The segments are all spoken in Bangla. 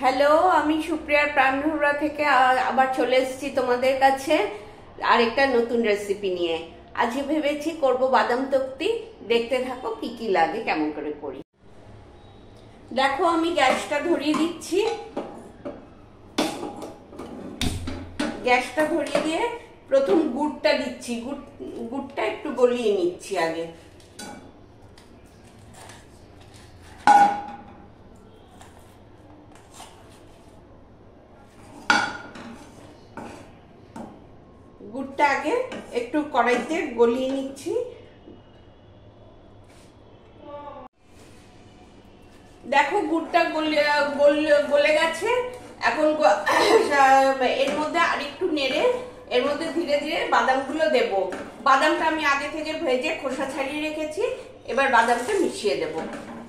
হ্যালো, আমি সুপ্রিয়ার প্রাণভরা থেকে আবার চলে এসেছি তোমাদের কাছে আরেকটা নতুন রেসিপি নিয়ে। আজকে ভেবেছি করব বাদাম তক্তি। দেখতে থাকো কি কি লাগে, কেমন করে করি। দেখো, আমি গ্যাসটা ধরিয়ে দিচ্ছি। গ্যাসটা ধরিয়ে দিয়ে প্রথম গুড়টা দিচ্ছি। গুড়টা একটু গলিয়ে নিচ্ছি আগে। গুড়টা আগে একটু কড়াইতে গলিয়ে নিচ্ছি। দেখো, গুড়টা গলে গেছে। এখন এর মধ্যে আরেকটু নেড়ে এর মধ্যে ধীরে ধীরে বাদামগুলো দেব। বাদামটা আমি আগে থেকে ভেজে খোসা ছাড়িয়ে রেখেছি। এবার বাদামটা মিশিয়ে দেব।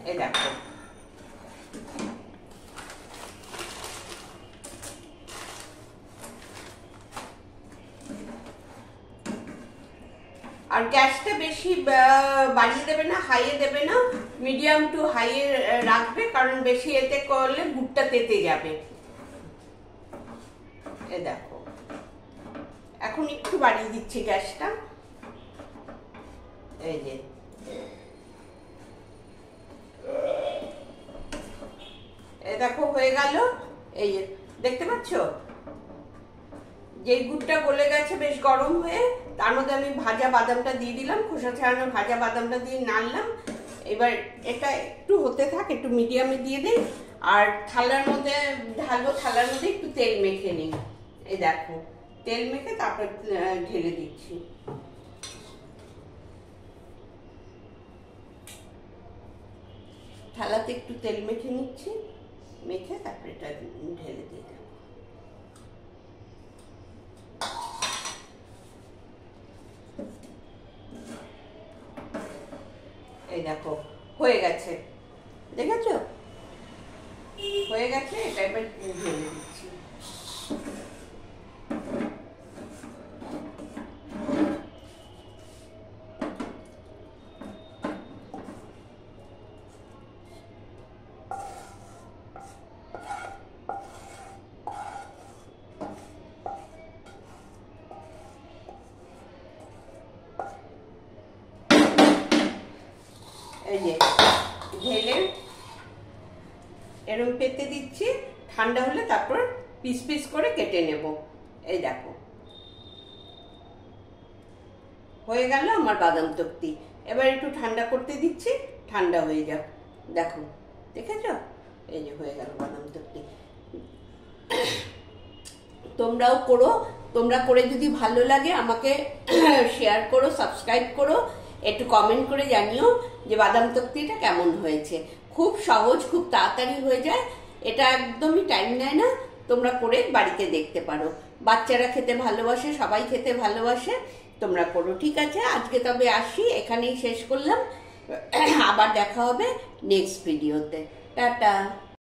এই দেখো, আর গ্যাসটা বেশি বাড়িয়ে দেবে না, হাইয়ে দেবে না, মিডিয়াম টু হাইয়ে রাখবে, কারণ বেশি এতে করলে গুড়টা তেতে যাবে। এ দেখো, এখন একটু বাড়িয়ে দিচ্ছি গ্যাসটা। এই যে দেখো হয়ে গেল। এই যে দেখতে পাচ্ছ, যে গুড়টা গলে গেছে বেশ গরম হয়ে, তার মধ্যে আমি ভাজা বাদামটা দিয়ে দিলাম। খোসা ছাড়ানো ভাজা বাদামটা দিয়ে নাড়লাম। এবার এটা একটু হতে থাক, একটু মিডিয়ামে দিয়ে দিই। আর থালার মধ্যে ঢালবো, থালার মধ্যে একটু তেল মেখে নিই। এই দেখো, তেল মেখে তারপর ঢেলে দিচ্ছি। থালাতে একটু তেল মেখে নিচ্ছি, মেখে তারপরে এটা ঢেলে দিয়ে দেবো। এই দেখো হয়ে গেছে, দেখেছো হয়ে গেছে। এটা এবার ঢেলে দিচ্ছি। এই যে ঢেলে এরকম পেতে দিচ্ছি। ঠান্ডা হলে তারপর পিস পিস করে কেটে নেব। এই দেখো হয়ে গেল আমার বাদাম তক্তি। এবার একটু ঠান্ডা করতে দিচ্ছি, ঠান্ডা হয়ে যাক। দেখো, দেখেছ, এই যে হয়ে গেল বাদাম তক্তি। তোমরাও করো। তোমরা করে যদি ভালো লাগে আমাকে শেয়ার করো, সাবস্ক্রাইব করো, একটু কমেন্ট করে জানিও যে বাদাম তক্তিটা কেমন হয়েছে। খুব সহজ, খুব তাড়াতাড়ি হয়ে যায়। এটা একদমই টাইম নেয় না। তোমরা করে বাড়িতে দেখতে পারো। বাচ্চারা খেতে ভালোবাসে, সবাই খেতে ভালোবাসে। তোমরা করো। ঠিক আছে, আজকে তবে আসি, এখানেই শেষ করলাম। আবার দেখা হবে নেক্সট ভিডিওতে। টাটা।